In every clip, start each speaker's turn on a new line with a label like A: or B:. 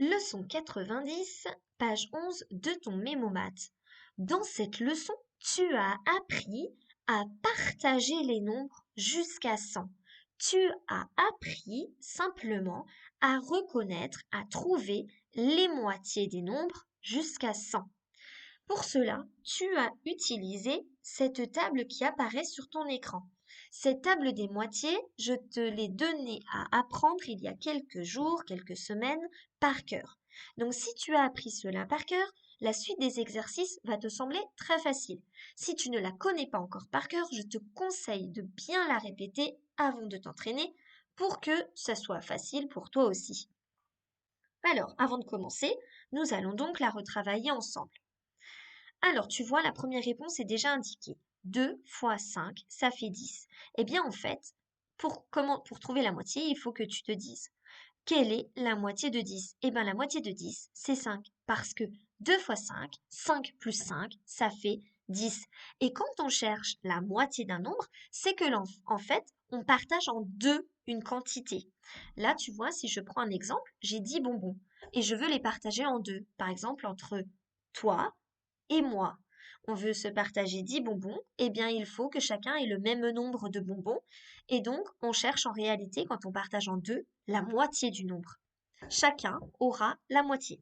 A: Leçon 90, page 11 de ton mémomath. Dans cette leçon, tu as appris à partager les nombres jusqu'à 100. Tu as appris simplement à reconnaître, à trouver les moitiés des nombres jusqu'à 100. Pour cela, tu as utilisé cette table qui apparaît sur ton écran. Cette table des moitiés, je te l'ai donnée à apprendre il y a quelques jours, quelques semaines, par cœur. Donc si tu as appris cela par cœur, la suite des exercices va te sembler très facile. Si tu ne la connais pas encore par cœur, je te conseille de bien la répéter avant de t'entraîner pour que ça soit facile pour toi aussi. Alors, avant de commencer, nous allons donc la retravailler ensemble. Alors, tu vois, la première réponse est déjà indiquée. 2 fois 5, ça fait 10. Eh bien, en fait, pour trouver la moitié, il faut que tu te dises, quelle est la moitié de 10? Eh bien, la moitié de 10, c'est 5. Parce que 2 fois 5, 5 plus 5, ça fait 10. Et quand on cherche la moitié d'un nombre, c'est que en fait, on partage en deux une quantité. Là, tu vois, si je prends un exemple, j'ai 10 bonbons et je veux les partager en deux. Par exemple, entre toi et moi. On veut se partager 10 bonbons, eh bien il faut que chacun ait le même nombre de bonbons. Et donc, on cherche en réalité, quand on partage en deux, la moitié du nombre. Chacun aura la moitié.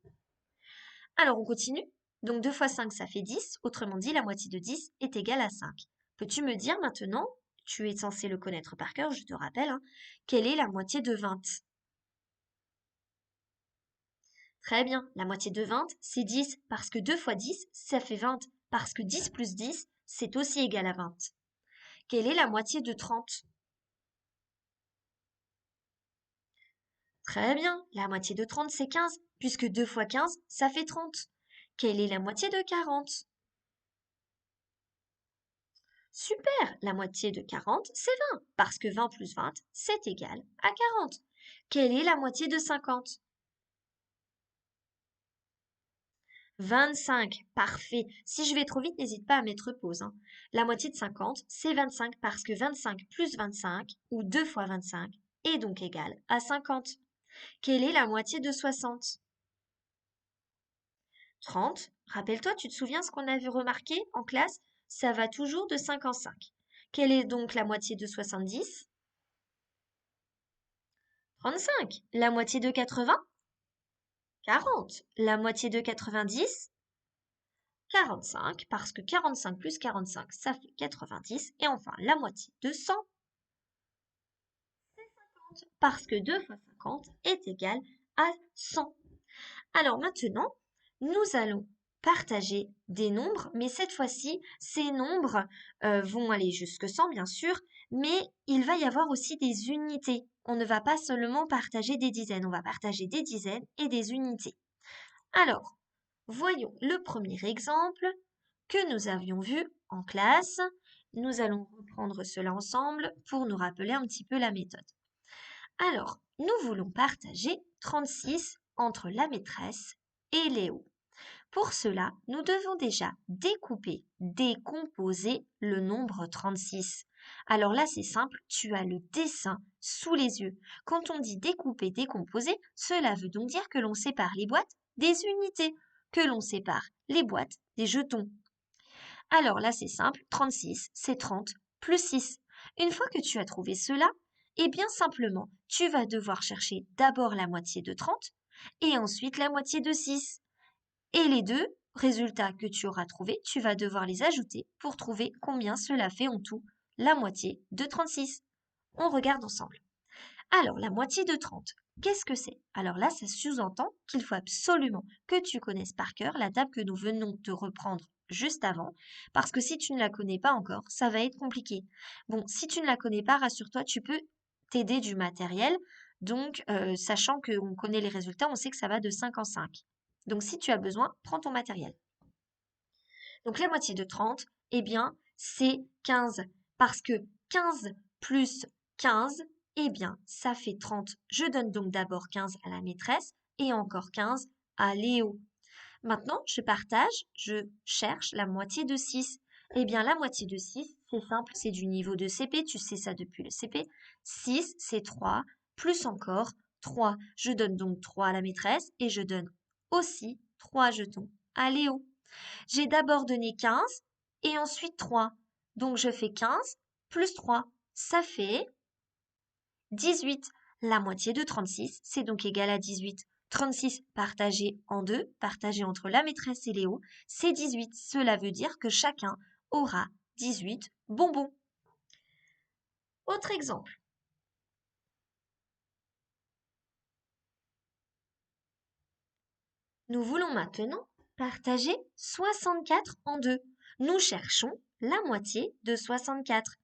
A: Alors, on continue. Donc 2 fois 5, ça fait 10. Autrement dit, la moitié de 10 est égale à 5. Peux-tu me dire maintenant, tu es censé le connaître par cœur, je te rappelle, hein, quelle est la moitié de 20? Très bien, la moitié de 20, c'est 10, parce que 2 fois 10, ça fait 20, parce que 10 plus 10, c'est aussi égal à 20. Quelle est la moitié de 30? Très bien, la moitié de 30, c'est 15, puisque 2 fois 15, ça fait 30. Quelle est la moitié de 40? Super, la moitié de 40, c'est 20, parce que 20 plus 20, c'est égal à 40. Quelle est la moitié de 50? 25, parfait. Si je vais trop vite, n'hésite pas à mettre pause, hein. La moitié de 50, c'est 25 parce que 25 plus 25, ou 2 fois 25, est donc égal à 50. Quelle est la moitié de 60? 30. Rappelle-toi, tu te souviens ce qu'on avait remarqué en classe? Ça va toujours de 5 en 5. Quelle est donc la moitié de 70? 35. La moitié de 80? 40. La moitié de 90? 45, parce que 45 plus 45, ça fait 90. Et enfin, la moitié de 100, parce que 2 fois 50 est égal à 100. Alors maintenant, nous allons partager des nombres, mais cette fois-ci, ces nombres vont aller jusque 100, bien sûr, mais il va y avoir aussi des unités. On ne va pas seulement partager des dizaines, on va partager des dizaines et des unités. Alors, voyons le premier exemple que nous avions vu en classe. Nous allons reprendre cela ensemble pour nous rappeler un petit peu la méthode. Alors, nous voulons partager 36 entre la maîtresse et Léo. Pour cela, nous devons déjà découper, décomposer le nombre 36. Alors là, c'est simple, tu as le dessin sous les yeux. Quand on dit découper, décomposer, cela veut donc dire que l'on sépare les boîtes des unités, que l'on sépare les boîtes des jetons. Alors là, c'est simple, 36, c'est 30 plus 6. Une fois que tu as trouvé cela, eh bien simplement, tu vas devoir chercher d'abord la moitié de 30 et ensuite la moitié de 6. Et les deux résultats que tu auras trouvés, tu vas devoir les ajouter pour trouver combien cela fait en tout la moitié de 36. On regarde ensemble. Alors, la moitié de 30, qu'est-ce que c'est? Alors là, ça sous-entend qu'il faut absolument que tu connaisses par cœur la table que nous venons de reprendre juste avant, parce que si tu ne la connais pas encore, ça va être compliqué. Bon, si tu ne la connais pas, rassure-toi, tu peux t'aider du matériel. Donc, sachant qu'on connaît les résultats, on sait que ça va de 5 en 5. Donc, si tu as besoin, prends ton matériel. Donc, la moitié de 30, eh bien, c'est 15. Parce que 15 plus 15, eh bien, ça fait 30. Je donne donc d'abord 15 à la maîtresse et encore 15 à Léo. Maintenant, je partage, je cherche la moitié de 6. Eh bien, la moitié de 6, c'est simple, c'est du niveau de CP, tu sais ça depuis le CP. 6, c'est 3, plus encore 3. Je donne donc 3 à la maîtresse et je donne aussi 3 jetons à Léo. J'ai d'abord donné 15 et ensuite 3. Donc je fais 15 plus 3. Ça fait 18. La moitié de 36, c'est donc égal à 18. 36 partagé en 2, partagé entre la maîtresse et Léo, c'est 18. Cela veut dire que chacun aura 18 bonbons. Autre exemple. Nous voulons maintenant partager 64 en 2. Nous cherchons la moitié de 64.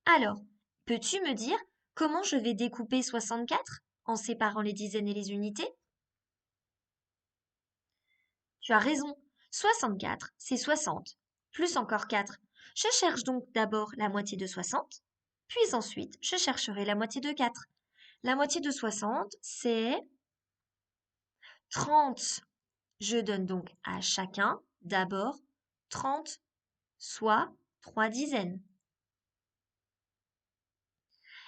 A: Alors, peux-tu me dire comment je vais découper 64 en séparant les dizaines et les unités? Tu as raison. 64, c'est 60, plus encore 4. Je cherche donc d'abord la moitié de 60, puis ensuite je chercherai la moitié de 4. La moitié de 60, c'est 30. Je donne donc à chacun d'abord 30, soit 3 dizaines.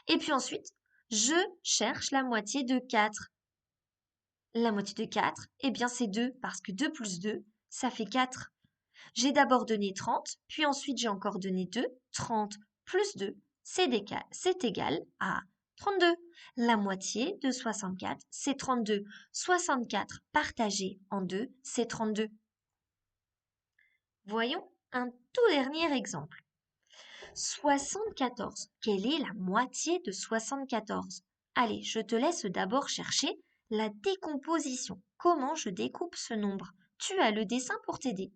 A: Et puis ensuite, je cherche la moitié de 4. La moitié de 4, eh bien c'est 2, parce que 2 plus 2, ça fait 4. J'ai d'abord donné 30, puis ensuite j'ai encore donné 2. 30 plus 2, c'est égal à 32. La moitié de 64, c'est 32. 64 partagé en 2, c'est 32. Voyons un tout dernier exemple. 74. Quelle est la moitié de 74? Allez, je te laisse d'abord chercher la décomposition. Comment je découpe ce nombre? Tu as le dessin pour t'aider.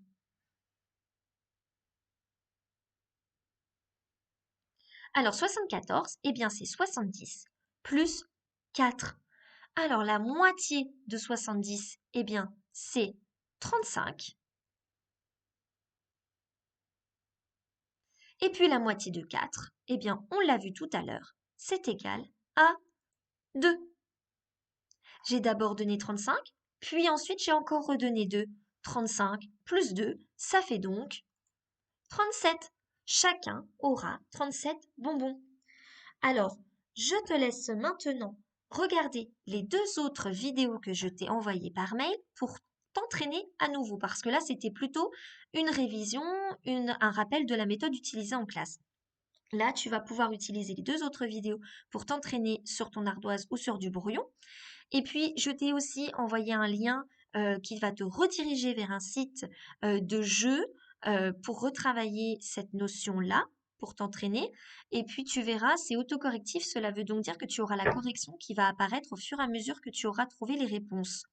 A: Alors 74, eh bien c'est 70 plus 4. Alors la moitié de 70, eh bien c'est 35. Et puis la moitié de 4, eh bien on l'a vu tout à l'heure, c'est égal à 2. J'ai d'abord donné 35, puis ensuite j'ai encore redonné 2. 35 plus 2, ça fait donc 37. Chacun aura 37 bonbons. Alors, je te laisse maintenant regarder les 2 autres vidéos que je t'ai envoyées par mail pour t'entraîner à nouveau, parce que là, c'était plutôt une révision, un rappel de la méthode utilisée en classe. Là, tu vas pouvoir utiliser les 2 autres vidéos pour t'entraîner sur ton ardoise ou sur du brouillon. Et puis, je t'ai aussi envoyé un lien qui va te rediriger vers un site de jeu pour retravailler cette notion-là, pour t'entraîner. Et puis, tu verras, c'est autocorrectif. Cela veut donc dire que tu auras la correction qui va apparaître au fur et à mesure que tu auras trouvé les réponses.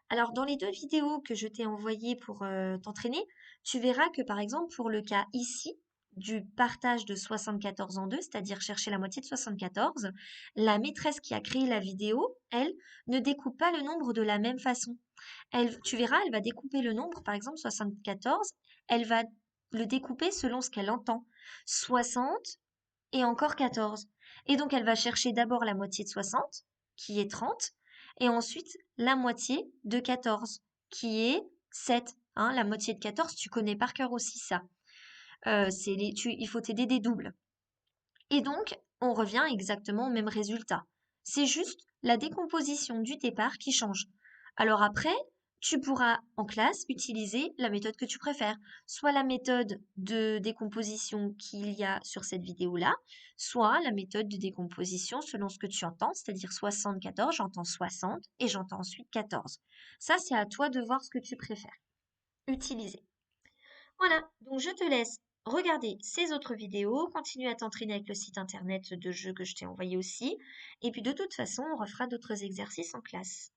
A: Alors, dans les 2 vidéos que je t'ai envoyées pour t'entraîner, tu verras que, par exemple, pour le cas ici, du partage de 74 en 2, c'est-à-dire chercher la moitié de 74, la maîtresse qui a créé la vidéo, elle, ne découpe pas le nombre de la même façon. Tu verras, elle va découper le nombre, par exemple 74, elle va le découper selon ce qu'elle entend. 60 et encore 14. Et donc elle va chercher d'abord la moitié de 60, qui est 30, et ensuite la moitié de 14, qui est 7. Hein, la moitié de 14, tu connais par cœur aussi ça. Il faut t'aider des doubles. Et donc, on revient exactement au même résultat. C'est juste la décomposition du départ qui change. Alors après, tu pourras en classe utiliser la méthode que tu préfères, soit la méthode de décomposition qu'il y a sur cette vidéo-là, soit la méthode de décomposition selon ce que tu entends, c'est-à-dire 74, j'entends 60 et j'entends ensuite 14. Ça, c'est à toi de voir ce que tu préfères utiliser. Voilà, donc je te laisse regarder ces autres vidéos, continue à t'entraîner avec le site internet de jeu que je t'ai envoyé aussi, et puis de toute façon, on refera d'autres exercices en classe.